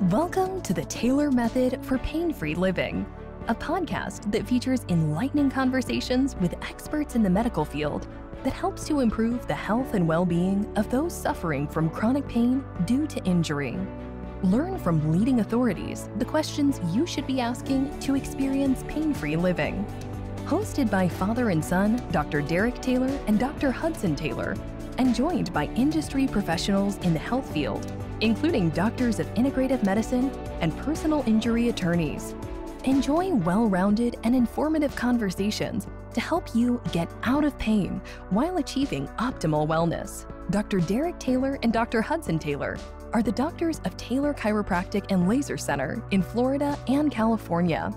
Welcome to the Taylor Method for Pain-Free Living, a podcast that features enlightening conversations with experts in the medical field that helps to improve the health and well-being of those suffering from chronic pain due to injury. Learn from leading authorities the questions you should be asking to experience pain-free living. Hosted by father and son, Dr. Derek Taylor and Dr. Hudson Taylor, and joined by industry professionals in the health field, including doctors of integrative medicine and personal injury attorneys. Enjoy well-rounded and informative conversations to help you get out of pain while achieving optimal wellness. Dr. Derek Taylor and Dr. Hudson Taylor are the doctors of Taylor Chiropractic and Laser Center in Florida and California.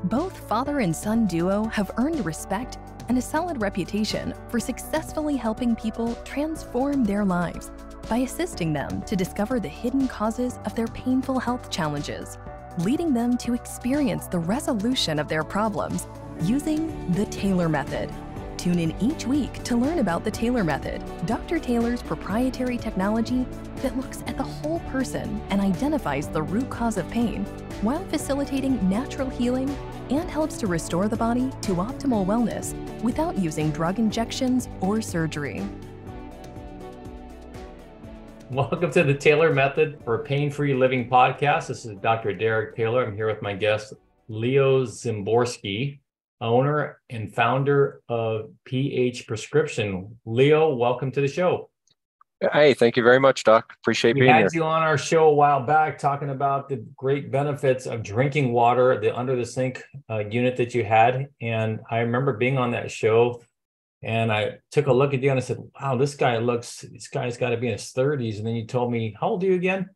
Both father and son duo have earned respect and a solid reputation for successfully helping people transform their lives by assisting them to discover the hidden causes of their painful health challenges, leading them to experience the resolution of their problems using the Taylor Method. Tune in each week to learn about the Taylor Method, Dr. Taylor's proprietary technology that looks at the whole person and identifies the root cause of pain while facilitating natural healing and helps to restore the body to optimal wellness without using drug injections or surgery. Welcome to the Taylor Method for Pain-Free Living podcast. This is Dr. Derek Taylor. I'm here with my guest, Leo Zimborski, owner and founder of PH Prescription. Leo, welcome to the show. Hey, thank you very much, Doc. Appreciate being here. We had you on our show a while back talking about the great benefits of drinking water, the under the sink unit that you had. And I remember being on that show and I took a look at you and I said, wow, this guy's got to be in his 30s. And then you told me, how old are you again?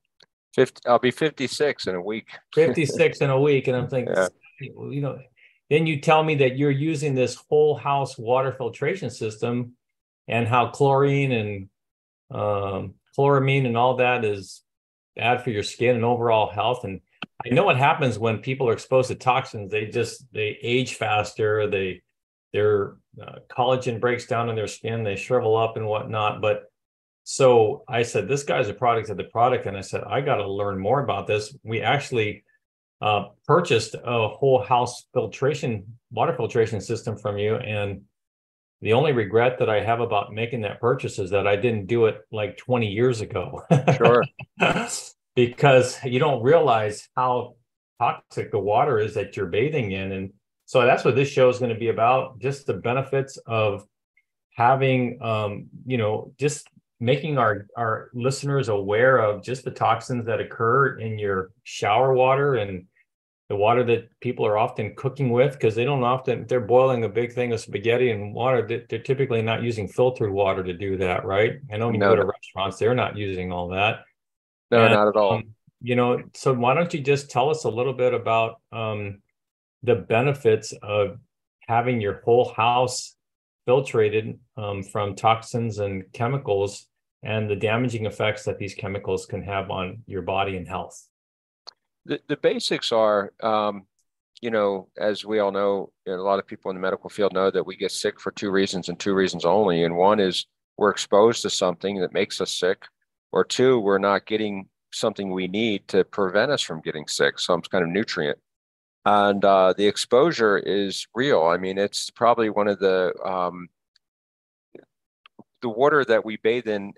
50, I'll be 56 in a week. 56 in a week. And I'm thinking, yeah. Then you tell me that you're using this whole house water filtration system and how chlorine and chloramine and all that is bad for your skin and overall health. And I know what happens when people are exposed to toxins. They age faster. Their collagen breaks down in their skin. They shrivel up and whatnot. But so I said, this guy's a product of the product. And I said, I got to learn more about this. We actually purchased a whole house water filtration system from you. And the only regret that I have about making that purchase is that I didn't do it like 20 years ago. Sure. Because you don't realize how toxic the water is that you're bathing in. And so that's what this show is going to be about, just the benefits of having, just making our listeners aware of just the toxins that occur in your shower water and the water that people are often cooking with, because they're boiling a big thing of spaghetti and water. They're typically not using filtered water to do that, right? I know when you go to restaurants, they're not using all that. No, not at all. So why don't you just tell us a little bit about the benefits of having your whole house filtrated from toxins and chemicals and the damaging effects that these chemicals can have on your body and health. The basics are, as we all know, a lot of people in the medical field know that we get sick for two reasons and two reasons only. And one is we're exposed to something that makes us sick, or two, we're not getting something we need to prevent us from getting sick, some kind of nutrient. And the exposure is real. I mean, it's probably one of the water that we bathe in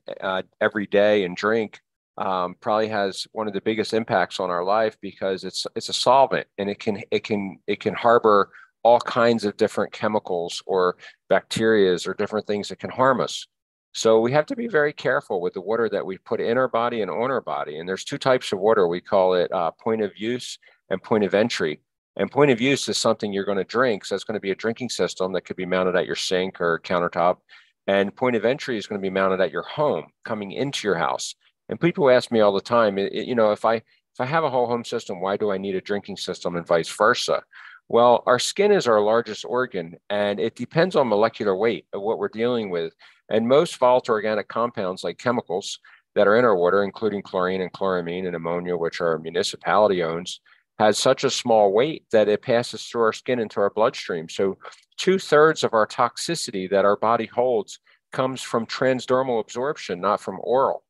every day and drink probably has one of the biggest impacts on our life, because it's a solvent, and it can harbor all kinds of different chemicals or bacterias or different things that can harm us. So we have to be very careful with the water that we put in our body and on our body. And there's two types of water. We call it point of use and point of entry. And point of use is something you're going to drink. So it's going to be a drinking system that could be mounted at your sink or countertop. And point of entry is going to be mounted at your home, coming into your house. And people ask me all the time, if I have a whole home system, why do I need a drinking system, and vice versa? Well, our skin is our largest organ, and it depends on molecular weight of what we're dealing with. And most volatile organic compounds, like chemicals that are in our water, including chlorine and chloramine and ammonia, which our municipality owns, has such a small weight that it passes through our skin into our bloodstream. So 2/3 of our toxicity that our body holds comes from transdermal absorption, not from oral.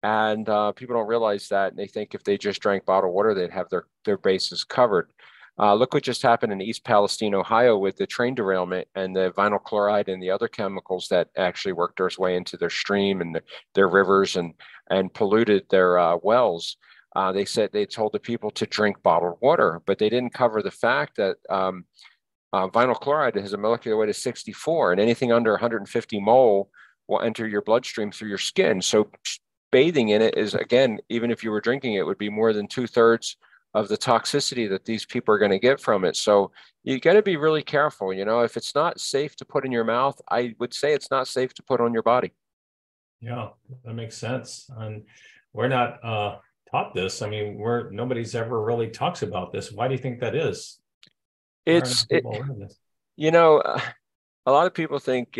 And people don't realize that. And they think if they just drank bottled water, they'd have their bases covered. Look what just happened in East Palestine, Ohio, with the train derailment and the vinyl chloride and the other chemicals that actually worked their way into their stream and their rivers and polluted their wells. They said they told the people to drink bottled water, but they didn't cover the fact that vinyl chloride has a molecular weight of 64, and anything under 150 mole will enter your bloodstream through your skin. So bathing in it is, again, even if you were drinking it, would be more than 2/3 of the toxicity that these people are going to get from it. So you got to be really careful. If it's not safe to put in your mouth, I would say it's not safe to put on your body. Yeah, that makes sense. And we're not taught this. I mean, nobody's ever really talks about this. Why do you think that is? A lot of people think,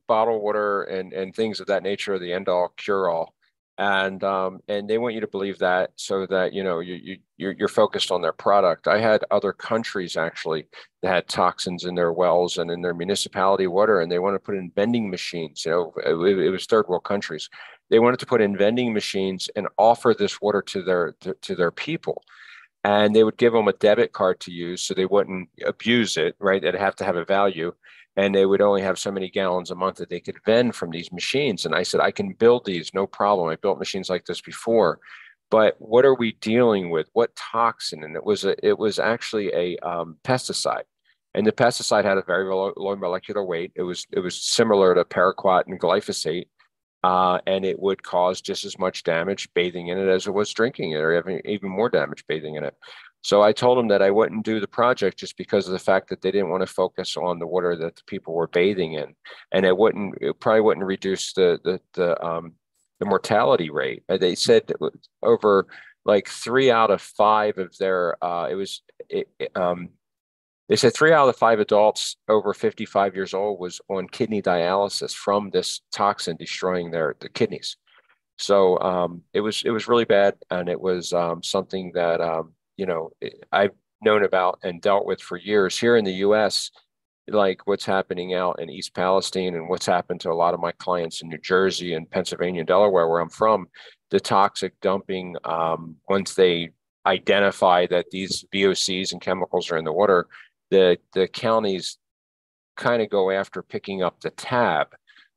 bottled water and things of that nature are the end all cure all. And they want you to believe that so that, you're focused on their product. I had other countries actually that had toxins in their wells and in their municipality water, and they want to put in vending machines. It was third world countries. They wanted to put in vending machines and offer this water to their people. And they would give them a debit card to use so they wouldn't abuse it, right? They'd have to have a value. And they would only have so many gallons a month that they could vend from these machines. And I said, I can build these, no problem. I built machines like this before. But what are we dealing with? What toxin? And it was actually a pesticide. And the pesticide had a very low molecular weight. It was similar to paraquat and glyphosate. And it would cause just as much damage bathing in it as it was drinking it, or even more damage bathing in it. So I told them that I wouldn't do the project just because of the fact that they didn't want to focus on the water that the people were bathing in, and it probably wouldn't reduce the mortality rate. They said that over like 3 out of 5 of their they said 3 out of 5 adults over 55 years old was on kidney dialysis from this toxin destroying the kidneys. So it was really bad, and it was something that I've known about and dealt with for years here in the U.S. Like what's happening out in East Palestine and what's happened to a lot of my clients in New Jersey and Pennsylvania and Delaware, where I'm from, the toxic dumping, once they identify that these VOCs and chemicals are in the water, the counties kind of go after picking up the tab.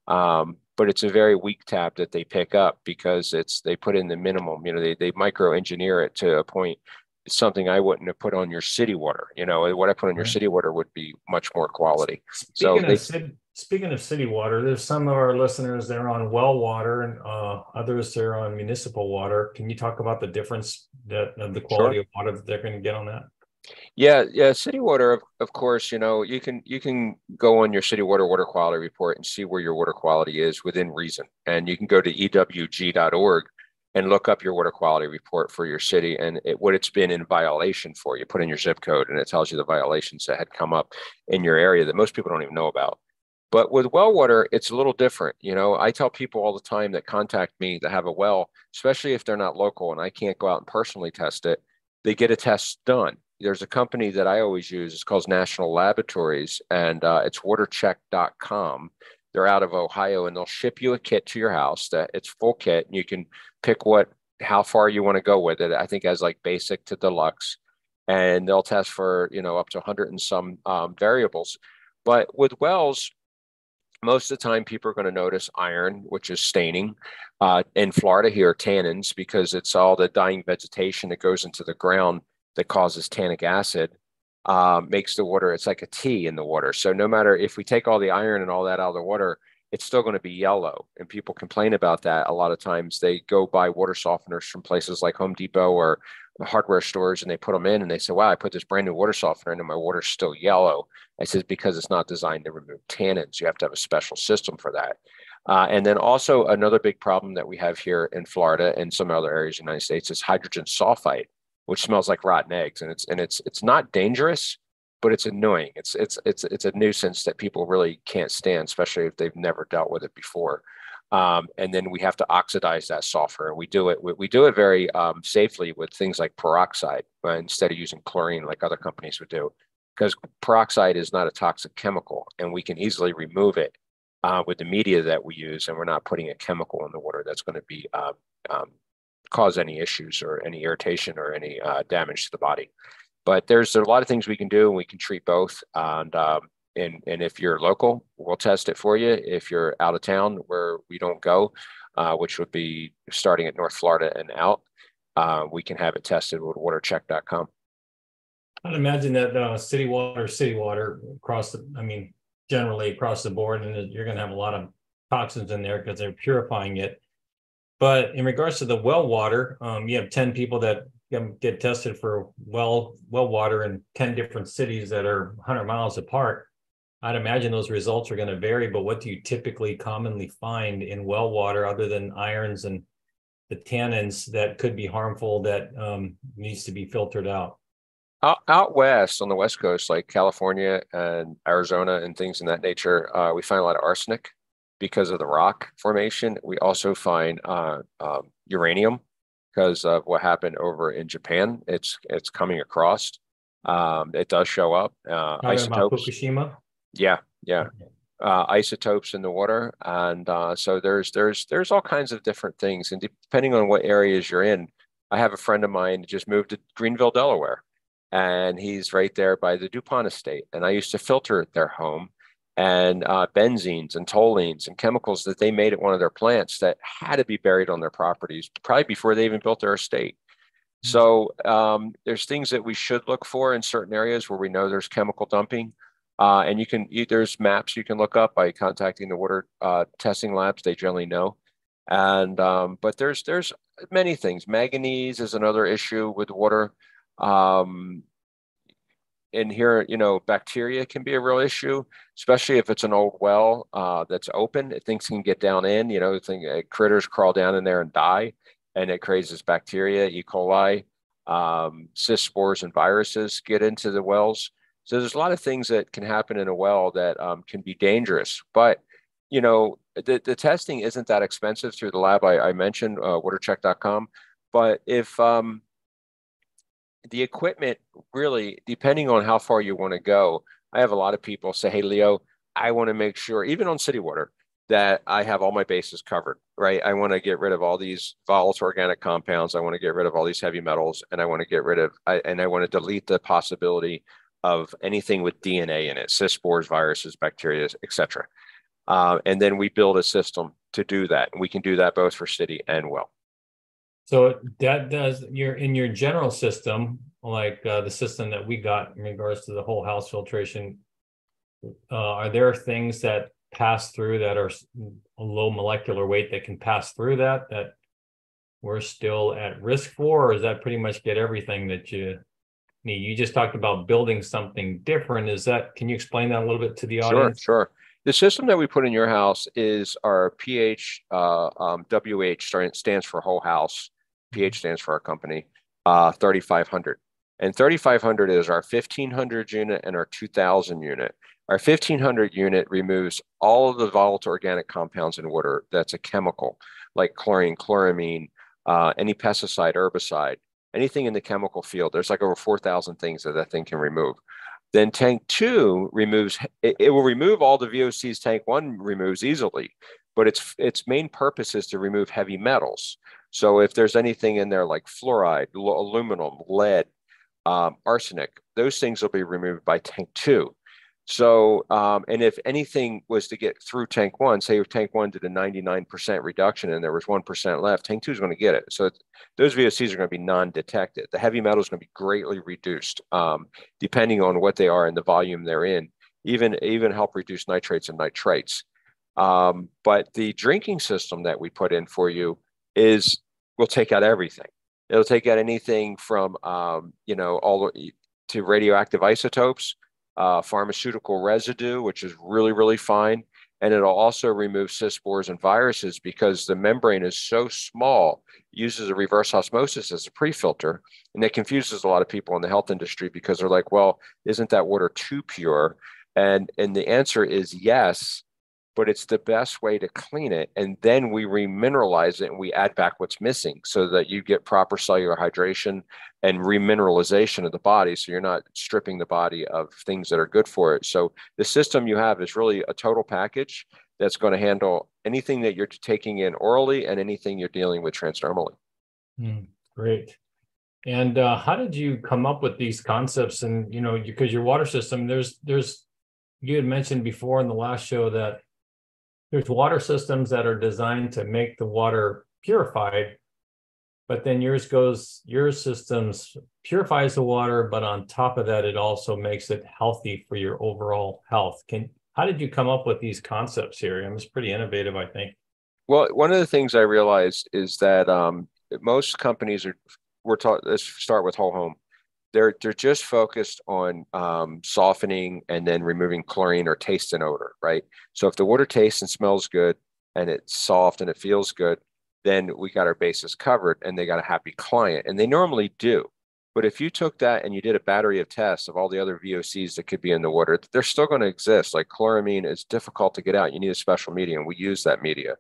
But it's a very weak tab that they pick up because they put in the minimum, they micro engineer it to a point. It's something I wouldn't have put on your city water. What I put on your city water would be much more quality. Speaking of city water, there's some of our listeners that are on well water and others that are on municipal water. Can you talk about the difference of the quality of water that they're going to get on that? Yeah. City water, of course, you can go on your city water quality report and see where your water quality is within reason. And you can go to ewg.org and look up your water quality report for your city and what it's been in violation for. You put in your zip code and it tells you the violations that had come up in your area that most people don't even know about. But with well water, it's a little different. I tell people all the time that contact me that have a well, especially if they're not local and I can't go out and personally test it, they get a test done. There's a company that I always use. It's called National Laboratories, and it's watercheck.com. They're out of Ohio, and they'll ship you a kit to your house that it's full kit. And you can pick how far you want to go with it. I think as like basic to deluxe, and they'll test for, up to 100 and some variables. But with wells, most of the time people are going to notice iron, which is staining. In Florida here, tannins, because it's all the dying vegetation that goes into the ground that causes tannic acid. Makes the water, it's like a tea in the water. So no matter if we take all the iron and all that out of the water, it's still going to be yellow. And people complain about that. A lot of times they go buy water softeners from places like Home Depot or hardware stores, and they put them in and they say, wow, I put this brand new water softener in and my water's still yellow. I said, because it's not designed to remove tannins. You have to have a special system for that. And then also another big problem that we have here in Florida and some other areas of the United States is hydrogen sulfide, which smells like rotten eggs, and it's not dangerous, but it's annoying. It's a nuisance that people really can't stand, especially if they've never dealt with it before. And then we have to oxidize that sulfur, and we do it very safely with things like peroxide instead of using chlorine like other companies would do, because peroxide is not a toxic chemical, and we can easily remove it with the media that we use, and we're not putting a chemical in the water that's going to be cause any issues or any irritation or any damage to the body. But there's a lot of things we can do, and we can treat both. And if you're local, we'll test it for you. If you're out of town where we don't go, which would be starting at North Florida and out, we can have it tested with watercheck.com. I'd imagine that city water across generally across the board, and you're going to have a lot of toxins in there because they're purifying it. But in regards to the well water, you have 10 people that get tested for well water in 10 different cities that are 100 miles apart. I'd imagine those results are going to vary, but what do you typically commonly find in well water other than irons and the tannins that could be harmful that needs to be filtered out? Out west on the West Coast, like California and Arizona and things in that nature, we find a lot of arsenic because of the rock formation. We also find uranium because of what happened over in Japan. It's coming across. It does show up. Isotopes. Fukushima? Yeah. Isotopes in the water. And so there's all kinds of different things. And depending on what areas you're in, I have a friend of mine who just moved to Greenville, Delaware. And he's right there by the DuPont estate. And I used to filter their home, and benzenes and toluenes and chemicals that they made at one of their plants that had to be buried on their properties, probably before they even built their estate. So there's things that we should look for in certain areas where we know there's chemical dumping. And there's maps you can look up by contacting the water testing labs. They generally know. And but there's many things. Manganese is another issue with water. And here, bacteria can be a real issue, especially if it's an old well that's open. Things can get down in, critters crawl down in there and die, and it creates this bacteria, E. coli, cyst spores and viruses get into the wells. So there's a lot of things that can happen in a well that can be dangerous. But, the testing isn't that expensive through the lab I mentioned, watercheck.com. But if the equipment really, depending on how far you want to go, I have a lot of people say, hey, Leo, I want to make sure, even on city water, that I have all my bases covered, right? I want to get rid of all these volatile organic compounds. I want to get rid of all these heavy metals, and I want to get rid of, and I want to delete the possibility of anything with DNA in it, cyst spores, viruses, bacteria, etc. And then we build a system to do that. And we can do that both for city and well. So that does in your general system, like the system that we got in regards to the whole house filtration, are there things that pass through that are a low molecular weight that can pass through that we're still at risk for, or does that pretty much get everything that you need? You just talked about building something different. Can you explain that a little bit to the audience? Sure. The system that we put in your house is our pH, WH stands for whole house. pH stands for our company, 3,500. And 3,500 is our 1,500 unit and our 2,000 unit. Our 1,500 unit removes all of the volatile organic compounds in water that's a chemical, like chlorine, chloramine, any pesticide, herbicide, anything in the chemical field. There's like over 4,000 things that thing can remove. Then tank 2 removes, it will remove all the VOCs tank 1 removes easily, but its main purpose is to remove heavy metals. So if there's anything in there like fluoride, aluminum, lead, arsenic, those things will be removed by tank 2. So, and if anything was to get through tank 1, say if tank 1 did a 99% reduction and there was 1% left, tank 2 is going to get it. So those VOCs are going to be non-detected. The heavy metal is going to be greatly reduced, depending on what they are and the volume they're in, even help reduce nitrates and nitrites. But the drinking system that we put in for you will take out everything. It'll take out anything from, all to radioactive isotopes, pharmaceutical residue, which is really, really fine. And it'll also remove cyst spores and viruses because the membrane is so small, uses a reverse osmosis as a pre-filter. And that confuses a lot of people in the health industry because they're like, well, isn't that water too pure? And the answer is yes, but it's the best way to clean it. And then we remineralize it and we add back what's missing so that you get proper cellular hydration and remineralization of the body. So you're not stripping the body of things that are good for it. So the system you have is really a total package. that's going to handle anything that you're taking in orally and anything you're dealing with transdermally. Great. And how did you come up with these concepts? And, because your water system, you had mentioned before in the last show that there's water systems that are designed to make the water purified, but then your systems purifies the water, but on top of that, it also makes it healthy for your overall health. How did you come up with these concepts here? It's pretty innovative, I think. Well, one of the things I realized is that most companies let's start with whole home. They're just focused on softening and then removing chlorine or taste and odor, right? So if the water tastes and smells good and it's soft and it feels good, then we got our bases covered and they got a happy client. And they normally do. But if you took that and you did a battery of tests of all the other VOCs that could be in the water, they're still going to exist. Like chloramine is difficult to get out. You need a special medium. We use that media.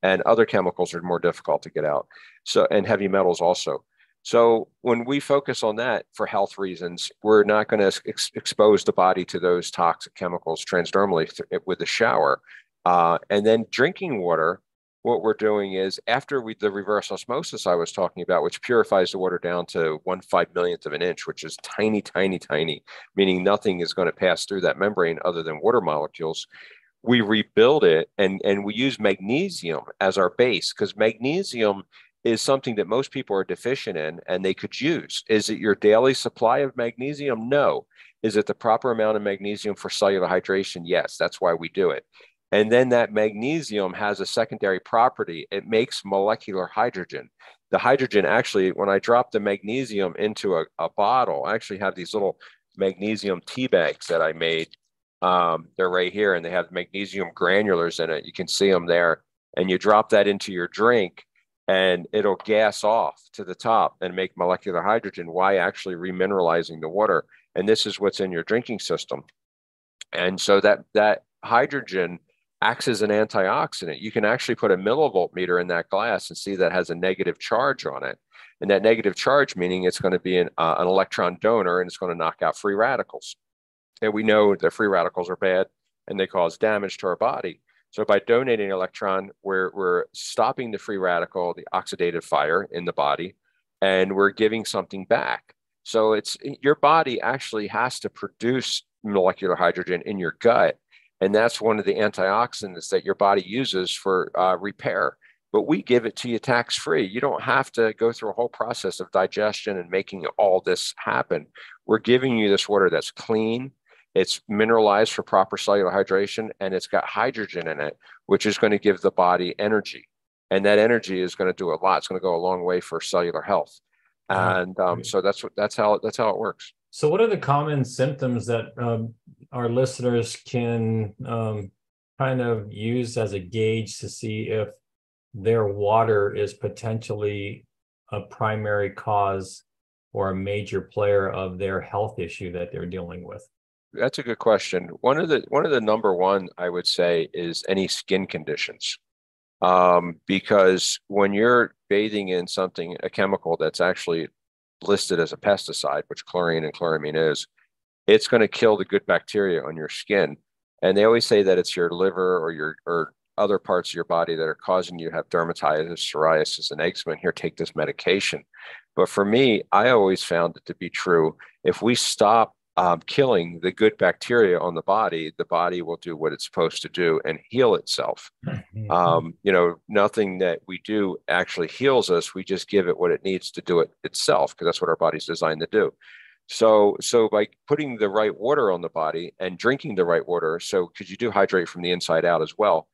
And other chemicals are more difficult to get out. So, and heavy metals also. So when we focus on that for health reasons, we're not going to expose the body to those toxic chemicals transdermally with a shower. And then drinking water, what we're doing is after the reverse osmosis I was talking about, which purifies the water down to 1/5 millionth of an inch, which is tiny, tiny, tiny, meaning nothing is going to pass through that membrane other than water molecules. We rebuild it and we use magnesium as our base, because magnesium is something that most people are deficient in and they could use. Is it your daily supply of magnesium? No. Is it the proper amount of magnesium for cellular hydration? Yes, that's why we do it. And then that magnesium has a secondary property. It makes molecular hydrogen. The hydrogen actually, when I drop the magnesium into a bottle, I actually have these little magnesium tea bags that I made. They're right here and they have magnesium granulars in it. You can see them there. And you drop that into your drink and it'll gas off to the top and make molecular hydrogen while actually remineralizing the water. And this is what's in your drinking system. And so that hydrogen acts as an antioxidant. You can actually put a millivolt meter in that glass and see that has a negative charge on it. And that negative charge meaning it's going to be an electron donor and it's going to knock out free radicals. And we know that free radicals are bad and they cause damage to our body. So by donating an electron, we're stopping the free radical, the oxidative fire in the body, and we're giving something back. So it's your body actually has to produce molecular hydrogen in your gut. And that's one of the antioxidants that your body uses for repair. But we give it to you tax-free. You don't have to go through a whole process of digestion and making all this happen. We're giving you this water that's clean. It's mineralized for proper cellular hydration, and it's got hydrogen in it, which is going to give the body energy. And that energy is going to do a lot. It's going to go a long way for cellular health. And so that's how it works. So what are the common symptoms that our listeners can kind of use as a gauge to see if their water is potentially a primary cause or a major player of their health issue that they're dealing with? That's a good question. One of the number one, I would say, is any skin conditions. Because when you're bathing in a chemical that's actually listed as a pesticide, which chlorine and chloramine is, it's going to kill the good bacteria on your skin. And they always say that it's your liver or other parts of your body that are causing you to have dermatitis, psoriasis, and eczema. Here, take this medication. But for me, I always found it to be true. If we stop killing the good bacteria on the body will do what it's supposed to do and heal itself. Nothing that we do actually heals us. We just give it what it needs to do it itself, because that's what our body's designed to do. So by putting the right water on the body and drinking the right water, because you do hydrate from the inside out as well,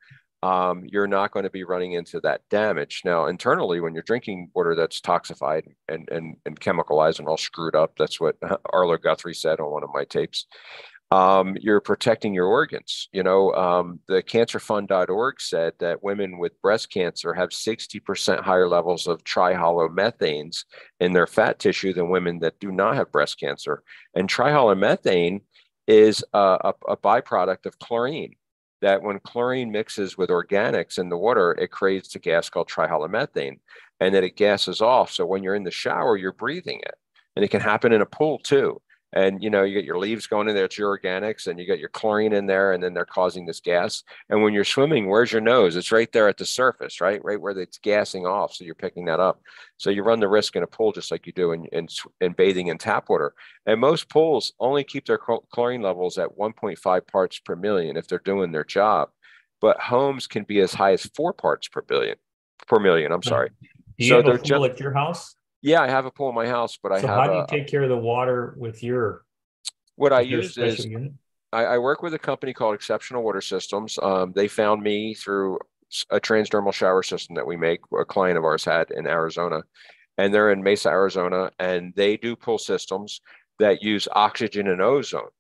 you're not going to be running into that damage. Now, internally, when you're drinking water that's toxified and chemicalized and all screwed up, that's what Arlo Guthrie said on one of my tapes, you're protecting your organs. The cancerfund.org said that women with breast cancer have 60% higher levels of trihalomethanes in their fat tissue than women that do not have breast cancer. And trihalomethane is a byproduct of chlorine. That when chlorine mixes with organics in the water, it creates a gas called trihalomethane, and then it gases off. So when you're in the shower, you're breathing it. And it can happen in a pool too. And, you get your leaves going in there, it's your organics, and you got your chlorine in there, and then they're causing this gas. And when you're swimming, where's your nose? It's right there at the surface, right where it's gassing off. So you're picking that up. So you run the risk in a pool just like you do in bathing in tap water. And most pools only keep their chlorine levels at 1.5 parts per million if they're doing their job. But homes can be as high as 4 parts per million. I'm sorry. Do you have a pool at your house? Yeah, I have a pool in my house, but so how do you take care of the water with your? What I use is I work with a company called Exceptional Water Systems. They found me through a transdermal shower system that we make. A client of ours had in Arizona, and they're in Mesa, Arizona, and they do pool systems that use oxygen and ozone,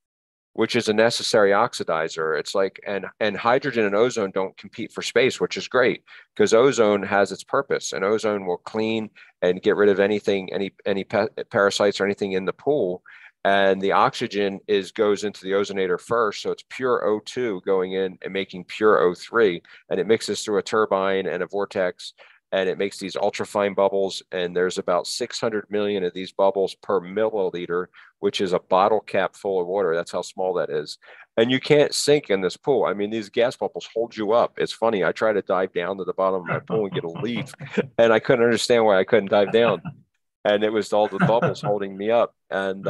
which is a necessary oxidizer. It's like, and hydrogen and ozone don't compete for space, which is great because ozone has its purpose, and ozone will clean and get rid of anything, any parasites or anything in the pool. And the oxygen goes into the ozonator first. So it's pure O2 going in and making pure O3, and it mixes through a turbine and a vortex, and it makes these ultrafine bubbles. And there's about 600 million of these bubbles per milliliter, which is a bottle cap full of water. That's how small that is. And you can't sink in this pool. I mean, these gas bubbles hold you up. It's funny. I try to dive down to the bottom of my pool and get a leaf, and I couldn't understand why I couldn't dive down. And it was all the bubbles holding me up. And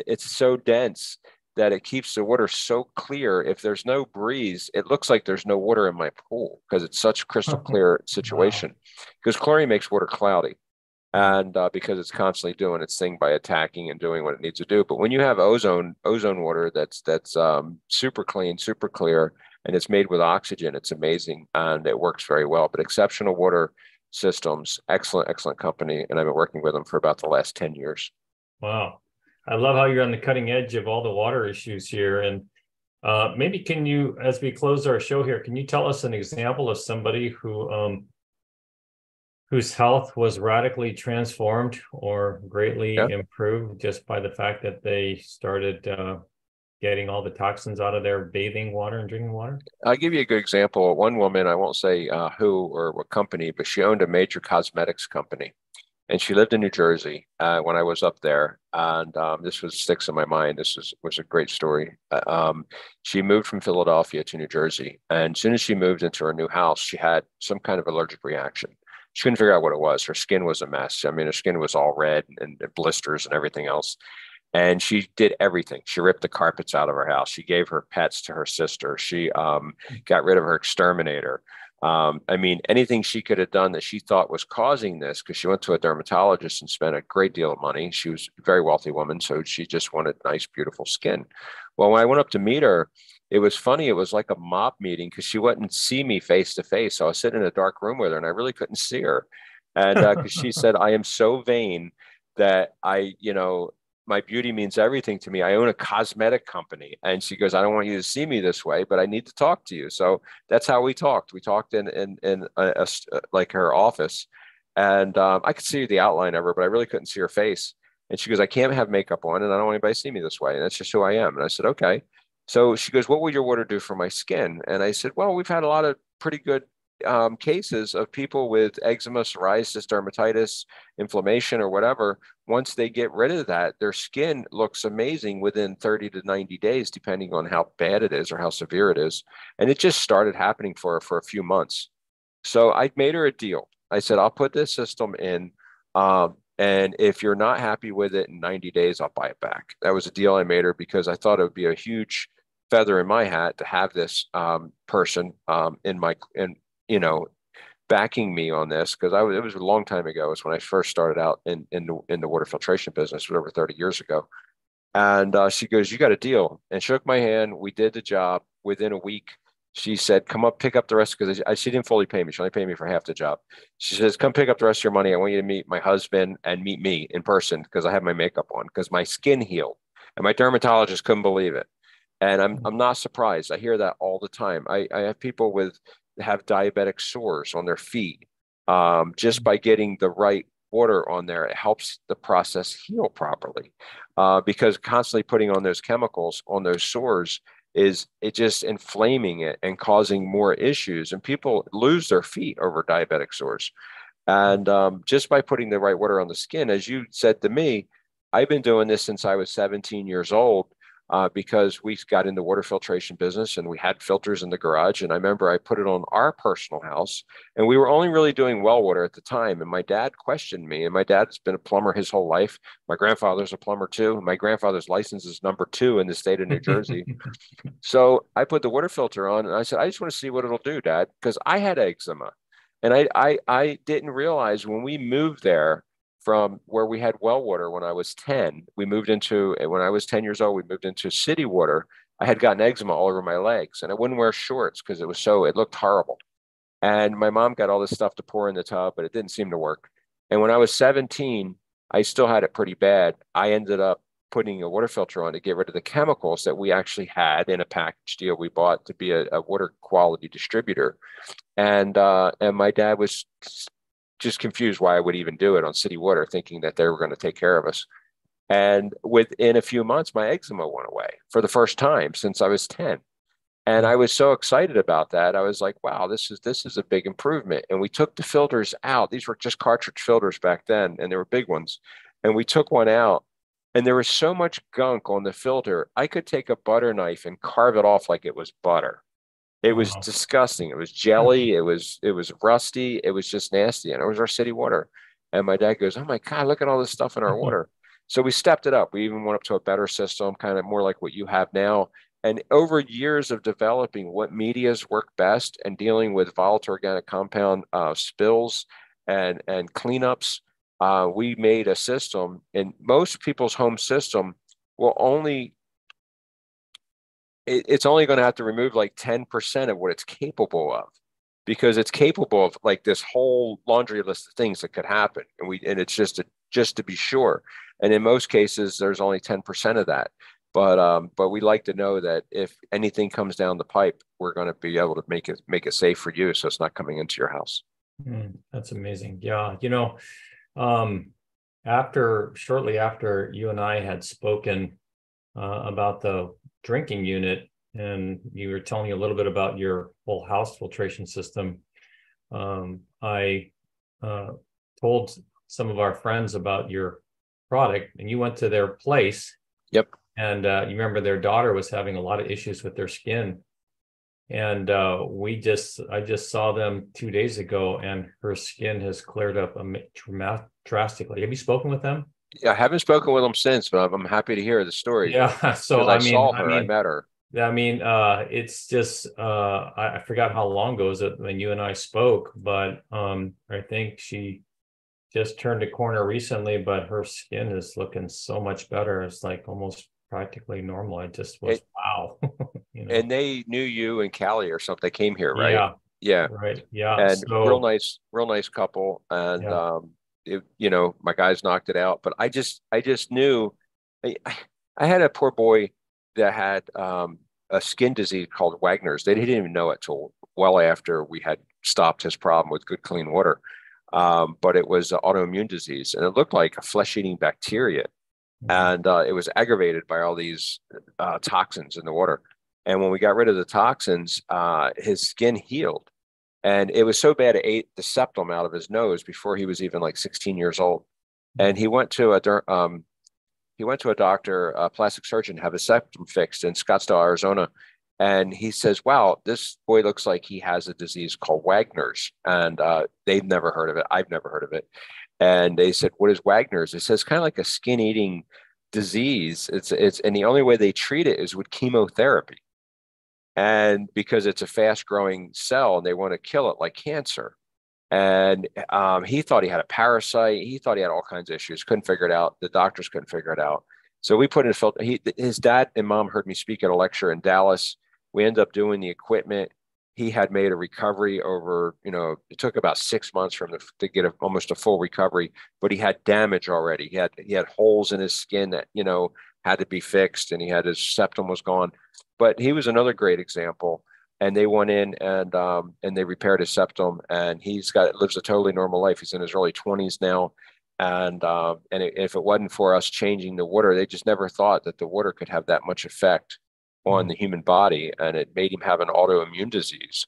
it's so dense that it keeps the water so clear. If there's no breeze, it looks like there's no water in my pool because it's such a crystal clear situation. Because chlorine makes water cloudy, and because it's constantly doing its thing by attacking and doing what it needs to do. But when you have ozone water that's super clean, super clear, and it's made with oxygen, it's amazing, and it works very well. But Exceptional Water Systems, excellent company, and I've been working with them for about the last 10 years. Wow. I love how you're on the cutting edge of all the water issues here. And maybe can you, as we close our show here, can you tell us an example of somebody whose health was radically transformed or greatly improved just by the fact that they started getting all the toxins out of their bathing water and drinking water? I'll give you a good example. One woman, I won't say who or what company, but she owned a major cosmetics company. And she lived in New Jersey when I was up there. And this sticks in my mind. This was a great story. She moved from Philadelphia to New Jersey. And as soon as she moved into her new house, she had some kind of allergic reaction. She couldn't figure out what it was. Her skin was a mess. I mean, her skin was all red and blisters and everything else. And she did everything. She ripped the carpets out of her house. She gave her pets to her sister. She got rid of her exterminator. I mean, anything she could have done that she thought was causing this, because she went to a dermatologist and spent a great deal of money. She was a very wealthy woman, so she just wanted nice, beautiful skin. Well, when I went up to meet her, it was funny. It was like a mob meeting because she wouldn't see me face to face. So I was sitting in a dark room with her, and I really couldn't see her. And because she said, I am so vain that my beauty means everything to me. I own a cosmetic company. And she goes, I don't want you to see me this way, but I need to talk to you. So that's how we talked. We talked in like her office, and I could see the outline of her, but I really couldn't see her face. And she goes, I can't have makeup on, and I don't want anybody to see me this way. And that's just who I am. And I said, okay. So she goes, what would your water do for my skin? And I said, well, we've had a lot of pretty good cases of people with eczema, psoriasis, dermatitis, inflammation, or whatever. Once they get rid of that, their skin looks amazing within 30 to 90 days, depending on how bad it is or how severe it is. And it just started happening for her for a few months. So I made her a deal. I said, I'll put this system in, and if you're not happy with it in 90 days, I'll buy it back. That was a deal I made her because I thought it would be a huge feather in my hat to have this person backing me on this, because it was a long time ago. It was when I first started out in the water filtration business, over 30 years ago. And she goes, you got a deal, and shook my hand. We did the job. Within a week, she said, come up, pick up the rest, because she didn't fully pay me. She only paid me for half the job. She says, come pick up the rest of your money. I want you to meet my husband and meet me in person, because I have my makeup on, because my skin healed. And my dermatologist couldn't believe it. And I'm not surprised. I hear that all the time. I have people have diabetic sores on their feet. Just by getting the right water on there, it helps the process heal properly. Because constantly putting on those chemicals on those sores is it just inflaming it and causing more issues. And people lose their feet over diabetic sores. And just by putting the right water on the skin, as you said to me, I've been doing this since I was 17 years old. Because we got in the water filtration business and we had filters in the garage. And I remember I put it on our personal house, and we were only really doing well water at the time. And my dad questioned me, and my dad's been a plumber his whole life. My grandfather's a plumber too. My grandfather's license is #2 in the state of New Jersey. So I put the water filter on and I said, I just want to see what it'll do, Dad, because I had eczema. And I didn't realize when we moved there, from where we had well water when I was 10, when I was 10 years old, we moved into city water. I had gotten eczema all over my legs, and I wouldn't wear shorts because it looked horrible. And my mom got all this stuff to pour in the tub, but it didn't seem to work. And when I was 17, I still had it pretty bad. I ended up putting a water filter on to get rid of the chemicals that we actually had in a package deal we bought to be a water quality distributor. And my dad was just confused why I would even do it on city water, thinking that they were going to take care of us. And within a few months, my eczema went away for the first time since I was 10. And I was so excited about that. I was like, wow, this is a big improvement. And we took the filters out. These were just cartridge filters back then, and they were big ones. And we took one out, and there was so much gunk on the filter, I could take a butter knife and carve it off like it was butter. It was disgusting. It was jelly. It was rusty. It was just nasty. And it was our city water. And my dad goes, oh my God, look at all this stuff in our water. So we stepped it up. We even went up to a better system, kind of more like what you have now. And over years of developing what medias work best and dealing with volatile organic compound spills and cleanups, we made a system. And most people's home system will it's only going to have to remove like 10% of what it's capable of, because it's capable of like this whole laundry list of things that could happen. And it's just to be sure. And in most cases, there's only 10% of that. But we like to know that if anything comes down the pipe, we're going to be able to make it safe for you, so it's not coming into your house. That's amazing. Yeah. Shortly after you and I had spoken about the drinking unit, and you were telling me a little bit about your whole house filtration system, I told some of our friends about your product, and you went to their place. Yep. And you remember their daughter was having a lot of issues with their skin, and I just saw them 2 days ago, and her skin has cleared up drastically. Have you spoken with them? Yeah, I haven't spoken with them since, but I'm happy to hear the story. Yeah. So I saw her, I met her. I mean, it's just I forgot how long ago was it when you and I spoke, but I think she just turned a corner recently, but her skin is looking so much better. It's like almost practically normal. I just was wow. And they knew you and Callie or something. They came here, right? Yeah. Yeah. Right. Yeah. And real nice couple. And my guys knocked it out. But I just knew I had a poor boy that had a skin disease called Wagner's. They didn't even know it till well after we had stopped his problem with good, clean water. But it was an autoimmune disease, and it looked like a flesh-eating bacteria. And it was aggravated by all these toxins in the water. And when we got rid of the toxins, his skin healed. And it was so bad, it ate the septum out of his nose before he was even like 16 years old. And he went to a doctor, a plastic surgeon, to have his septum fixed in Scottsdale, Arizona. And he says, wow, this boy looks like he has a disease called Wagner's. And they've never heard of it. I've never heard of it. And they said, what is Wagner's? It says kind of like a skin-eating disease. And the only way they treat it is with chemotherapy. And because it's a fast-growing cell and they want to kill it like cancer. And he thought he had a parasite. He thought he had all kinds of issues. Couldn't figure it out. The doctors couldn't figure it out. So we put in a filter. His dad and mom heard me speak at a lecture in Dallas. We ended up doing the equipment. He had made a recovery over, it took about 6 months for him to get almost a full recovery, but he had damage already. He had holes in his skin that, had to be fixed, and his septum was gone. But he was another great example. And they went in and they repaired his septum, and lives a totally normal life. He's in his early 20s now. And if it wasn't for us changing the water, they just never thought that the water could have that much effect on the human body. And it made him have an autoimmune disease.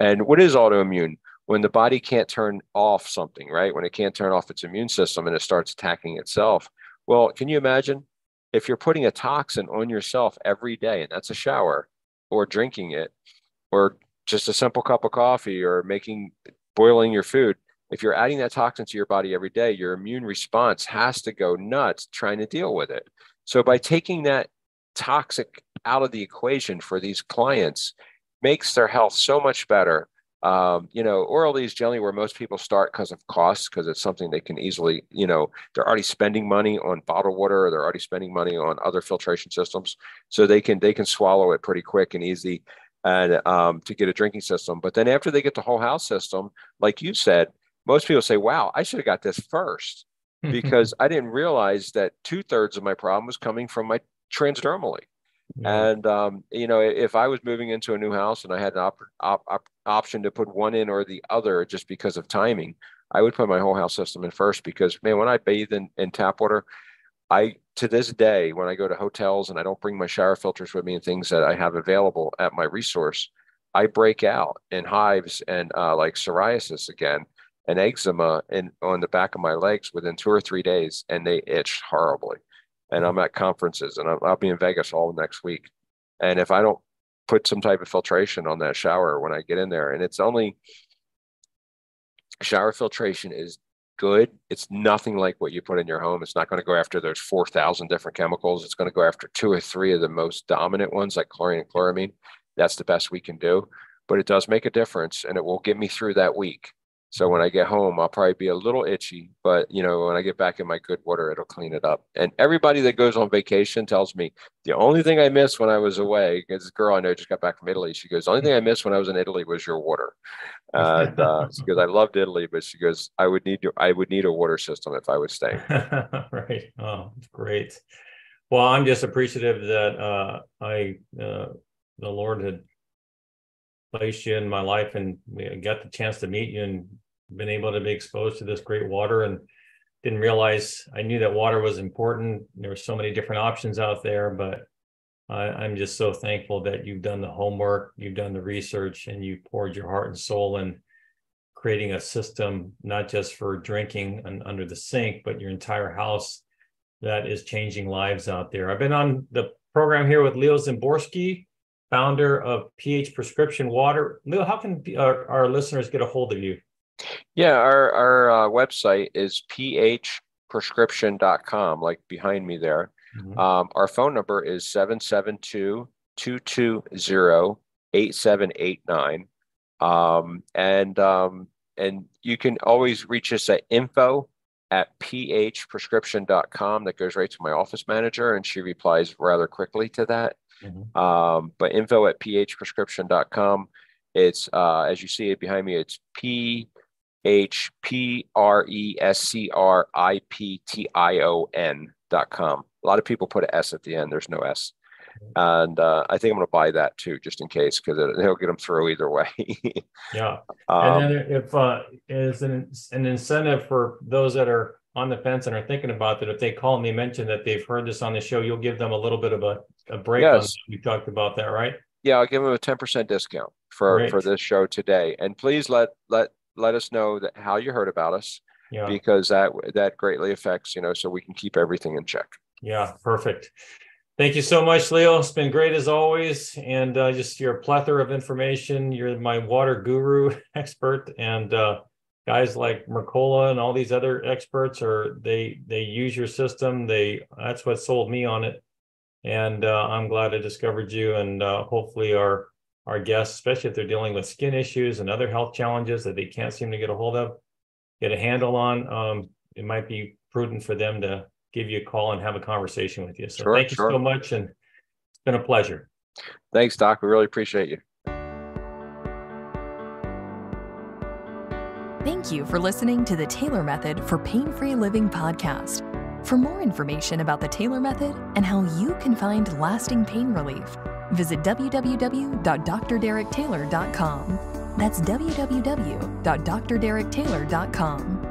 And what is autoimmune? When the body can't turn off something, right? When it can't turn off its immune system and it starts attacking itself. Well, can you imagine if you're putting a toxin on yourself every day, and that's a shower, or drinking it, or just a simple cup of coffee, or boiling your food? If you're adding that toxin to your body every day, your immune response has to go nuts trying to deal with it. So by taking that toxic out of the equation for these clients, makes their health so much better. Oral is generally where most people start because of costs, because it's something they can easily, they're already spending money on bottled water, or they're already spending money on other filtration systems. So they can swallow it pretty quick and easy, and to get a drinking system. But then after they get the whole house system, like you said, most people say, wow, I should have got this first, because I didn't realize that 2/3 of my problem was coming from my transdermally. Yeah. And, if I was moving into a new house and I had an option to put one in or the other just because of timing, I would put my whole house system in first, because, man, when I bathe in tap water, to this day, when I go to hotels and I don't bring my shower filters with me and things that I have available at my resource, I break out in hives and like psoriasis again, and eczema on the back of my legs within 2 or 3 days, and they itch horribly. And I'm at conferences, and I'll be in Vegas all next week. And if I don't put some type of filtration on that shower when I get in there, and it's only, shower filtration is good. It's nothing like what you put in your home. It's not going to go after those 4,000 different chemicals. It's going to go after 2 or 3 of the most dominant ones, like chlorine and chloramine. That's the best we can do, but it does make a difference, and it will get me through that week. So when I get home, I'll probably be a little itchy, but when I get back in my good water, it'll clean it up. And everybody that goes on vacation tells me the only thing I missed when I was away, because this girl I know just got back from Italy, she goes, the only thing I missed when I was in Italy was your water. And she goes, I loved Italy, but she goes, I would need a water system if I was staying. Right. Oh, great. Well, I'm just appreciative that the Lord had placed you in my life, and we got the chance to meet you and been able to be exposed to this great water, and didn't realize, I knew that water was important. There were so many different options out there, but I'm just so thankful that you've done the homework, you've done the research, and you poured your heart and soul in creating a system, not just for drinking and under the sink, but your entire house, that is changing lives out there. I've been on the program here with Leo Zimborski, founder of pH Prescription Water. Leo, how can our listeners get a hold of you? Yeah, our website is phprescription.com, like behind me there. Mm-hmm. Our phone number is 772-220-8789. And you can always reach us at info@phprescription.com. That goes right to my office manager, and she replies rather quickly to that. Mm-hmm. But info@phprescription.com. It's as you see it behind me, it's phprescription.com. A lot of people put an S at the end. There's no S. And I think I'm going to buy that too, just in case, because it'll get them through either way. Yeah. And then if is an incentive for those that are on the fence and are thinking about that, if they call and they mention that they've heard this on the show, you'll give them a little bit of a break. Yes. On we talked about that, right? Yeah, I'll give them a 10% discount for this show today. And please let us know that how you heard about us, because that greatly affects, so we can keep everything in check. Yeah, perfect. Thank you so much, Leo. It's been great as always. And just your plethora of information. You're my water guru expert, and guys like Mercola and all these other experts they use your system. That's what sold me on it. And I'm glad I discovered you, and hopefully our guests, especially if they're dealing with skin issues and other health challenges that they can't seem to get a handle on, it might be prudent for them to give you a call and have a conversation with you. So thank you so much, and it's been a pleasure. Thanks, Doc. We really appreciate you. Thank you for listening to the Taylor Method for Pain-Free Living podcast. For more information about the Taylor Method and how you can find lasting pain relief, visit www.drderektaylor.com. That's www.drderektaylor.com.